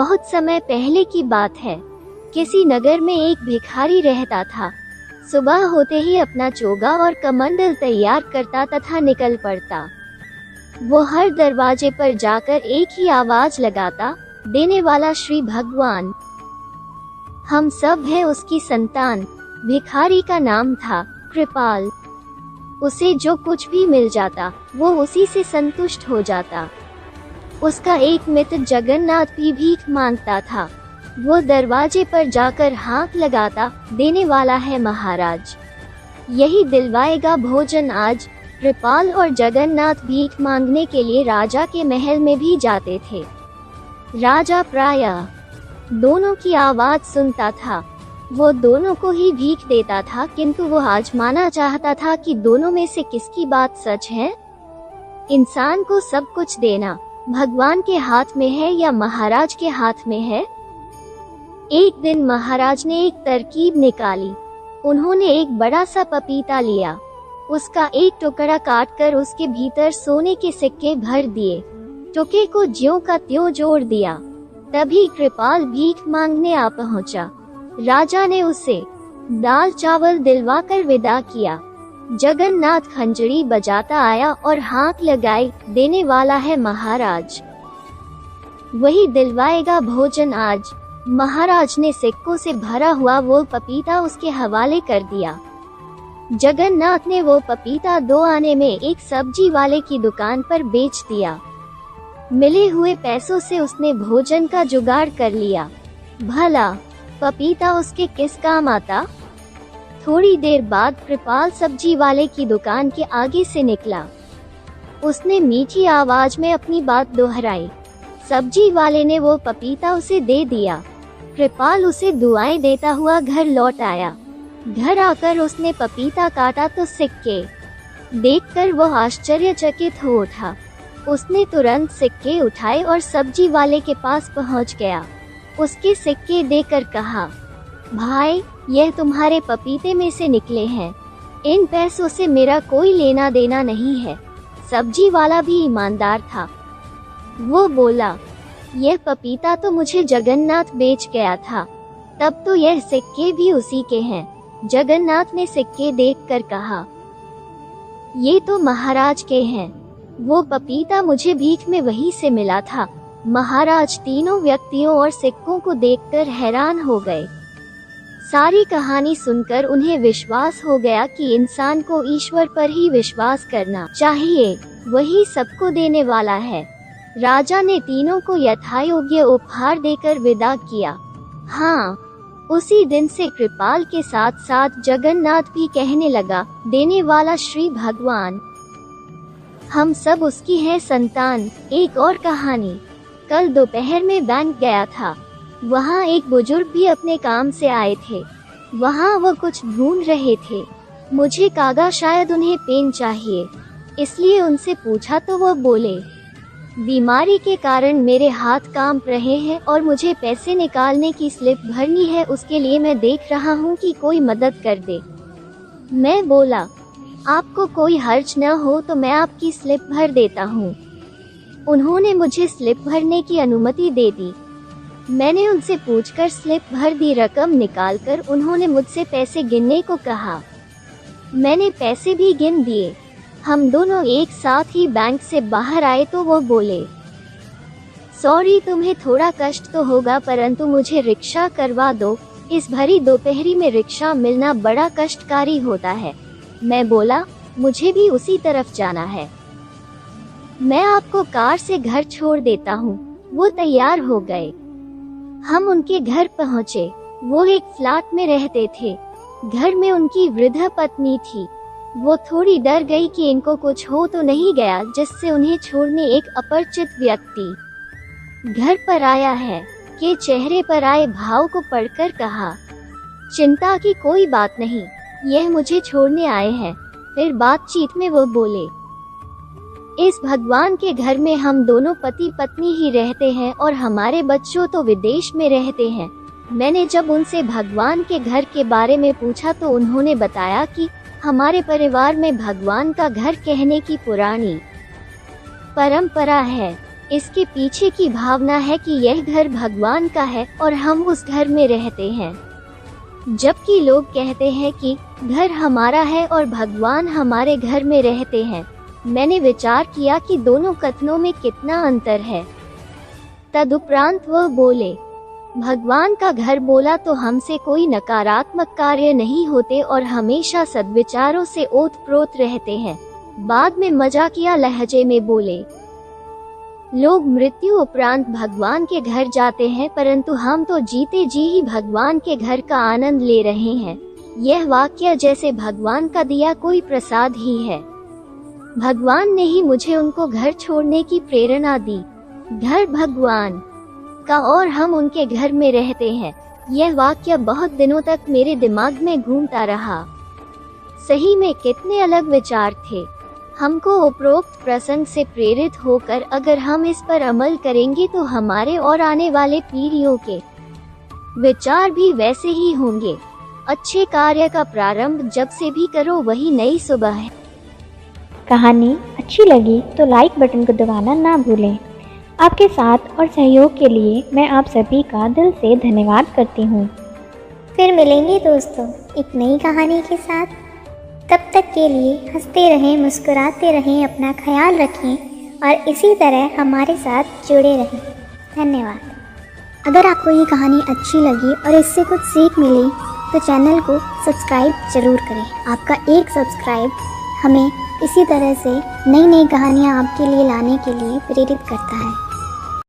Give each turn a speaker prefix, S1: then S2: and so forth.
S1: बहुत समय पहले की बात है। किसी नगर में एक भिखारी रहता था। सुबह होते ही अपना चोगा और कमंडल तैयार करता तथा निकल पड़ता। वो हर दरवाजे पर जाकर एक ही आवाज लगाता, देने वाला श्री भगवान। हम सब हैं उसकी संतान। भिखारी का नाम था कृपाल। उसे जो कुछ भी मिल जाता वो उसी से संतुष्ट हो जाता। उसका एक मित्र जगन्नाथ भी भीख मांगता था। वो दरवाजे पर जाकर हाथ लगाता, देने वाला है महाराज, यही दिलवाएगा भोजन आज। कृपाल और जगन्नाथ भीख मांगने के लिए राजा के महल में भी जाते थे। राजा प्रायः दोनों की आवाज सुनता था। वो दोनों को ही भीख देता था, किंतु वो आजमाना चाहता था कि दोनों में से किसकी बात सच है। इंसान को सब कुछ देना भगवान के हाथ में है या महाराज के हाथ में है। एक दिन महाराज ने एक तरकीब निकाली। उन्होंने एक बड़ा सा पपीता लिया, उसका एक टुकड़ा काटकर उसके भीतर सोने के सिक्के भर दिए, टुकड़े को ज्यों का त्यों जोड़ दिया। तभी कृपाल भीख मांगने आ पहुंचा। राजा ने उसे दाल चावल दिलवाकर विदा किया। जगन्नाथ खंजरी बजाता आया और हाथ लगाई, देने वाला है महाराज, वही दिलवाएगा भोजन आज। महाराज ने सिक्कों से भरा हुआ वो पपीता उसके हवाले कर दिया। जगन्नाथ ने वो पपीता 2 आने में एक सब्जी वाले की दुकान पर बेच दिया। मिले हुए पैसों से उसने भोजन का जुगाड़ कर लिया। भला पपीता उसके किस काम आता। थोड़ी देर बाद कृपाल सब्जी वाले की दुकान के आगे से निकला। उसने मीठी आवाज में अपनी बात दोहराई। सब्जी वाले ने वो पपीता उसे दे दिया। कृपाल उसे दुआएं देता हुआ घर लौट आया। घर आकर उसने पपीता काटा तो सिक्के देखकर वो आश्चर्यचकित हो उठा। उसने तुरंत सिक्के उठाए और सब्जी वाले के पास पहुंच गया। उसके सिक्के देकर कहा, भाई, यह तुम्हारे पपीते में से निकले हैं। इन पैसों से मेरा कोई लेना देना नहीं है। सब्जी वाला भी ईमानदार था। वो बोला, यह पपीता तो मुझे जगन्नाथ बेच गया था, तब तो यह सिक्के भी उसी के हैं। जगन्नाथ ने सिक्के देखकर कहा, ये तो महाराज के हैं। वो पपीता मुझे भीख में वहीं से मिला था। महाराज तीनों व्यक्तियों और सिक्कों को देखकर हैरान हो गए। सारी कहानी सुनकर उन्हें विश्वास हो गया कि इंसान को ईश्वर पर ही विश्वास करना चाहिए, वही सबको देने वाला है। राजा ने तीनों को यथायोग्य उपहार देकर विदा किया। हाँ, उसी दिन से कृपाल के साथ साथ जगन्नाथ भी कहने लगा, देने वाला श्री भगवान, हम सब उसकी है संतान। एक और कहानी। कल दोपहर में बैंक गया था। वहाँ एक बुजुर्ग भी अपने काम से आए थे। वहाँ वो कुछ ढूंढ रहे थे। मुझे कहा शायद उन्हें पेन चाहिए, इसलिए उनसे पूछा तो वो बोले, बीमारी के कारण मेरे हाथ कांप रहे हैं और मुझे पैसे निकालने की स्लिप भरनी है, उसके लिए मैं देख रहा हूँ कि कोई मदद कर दे। मैं बोला, आपको कोई हर्ज न हो तो मैं आपकी स्लिप भर देता हूँ। उन्होंने मुझे स्लिप भरने की अनुमति दे दी। मैंने उनसे पूछकर स्लिप भर दी। रकम निकालकर उन्होंने मुझसे पैसे गिनने को कहा। मैंने पैसे भी गिन दिए। हम दोनों एक साथ ही बैंक से बाहर आए तो वो बोले, सॉरी, तुम्हें थोड़ा कष्ट तो होगा, परंतु मुझे रिक्शा करवा दो। इस भरी दोपहरी में रिक्शा मिलना बड़ा कष्टकारी होता है। मैं बोला, मुझे भी उसी तरफ जाना है, मैं आपको कार से घर छोड़ देता हूँ। वो तैयार हो गए। हम उनके घर पहुँचे। वो एक फ्लैट में रहते थे। घर में उनकी वृद्ध पत्नी थी। वो थोड़ी डर गई कि इनको कुछ हो तो नहीं गया, जिससे उन्हें छोड़ने एक अपरिचित व्यक्ति घर पर आया है। के चेहरे पर आए भाव को पढ़कर कहा, चिंता की कोई बात नहीं, यह मुझे छोड़ने आए हैं। फिर बातचीत में वो बोले, इस भगवान के घर में हम दोनों पति पत्नी ही रहते हैं और हमारे बच्चों तो विदेश में रहते हैं। मैंने जब उनसे भगवान के घर के बारे में पूछा तो उन्होंने बताया कि हमारे परिवार में भगवान का घर कहने की पुरानी परंपरा है। इसके पीछे की भावना है कि यह घर भगवान का है और हम उस घर में रहते हैं, जबकि लोग कहते हैं कि घर हमारा है और भगवान हमारे घर में रहते हैं। मैंने विचार किया कि दोनों कथनों में कितना अंतर है। तदुपरांत वह बोले, भगवान का घर बोला तो हमसे कोई नकारात्मक कार्य नहीं होते और हमेशा सद्विचारों से ओतप्रोत रहते हैं। बाद में मजाकिया लहजे में बोले, लोग मृत्यु उपरांत भगवान के घर जाते हैं, परंतु हम तो जीते जी ही भगवान के घर का आनंद ले रहे हैं। यह वाक्य जैसे भगवान का दिया कोई प्रसाद ही है। भगवान ने ही मुझे उनको घर छोड़ने की प्रेरणा दी। घर भगवान का और हम उनके घर में रहते हैं। यह वाक्य बहुत दिनों तक मेरे दिमाग में घूमता रहा। सही में कितने अलग विचार थे। हमको उपरोक्त प्रसंग से प्रेरित होकर अगर हम इस पर अमल करेंगे तो हमारे और आने वाले पीढ़ियों के विचार भी वैसे ही होंगे। अच्छे कार्य का प्रारंभ जब से भी करो वही नई सुबह है।
S2: कहानी अच्छी लगी तो लाइक बटन को दबाना ना भूलें। आपके साथ और सहयोग के लिए मैं आप सभी का दिल से धन्यवाद करती हूँ।
S3: फिर मिलेंगे दोस्तों एक नई कहानी के साथ। तब तक के लिए हंसते रहें, मुस्कुराते रहें, अपना ख्याल रखें और इसी तरह हमारे साथ जुड़े रहें। धन्यवाद। अगर आपको ये कहानी अच्छी लगी और इससे कुछ सीख मिली तो चैनल को सब्सक्राइब ज़रूर करें। आपका एक सब्सक्राइब हमें इसी तरह से नई नई कहानियाँ आपके लिए लाने के लिए प्रेरित करता है।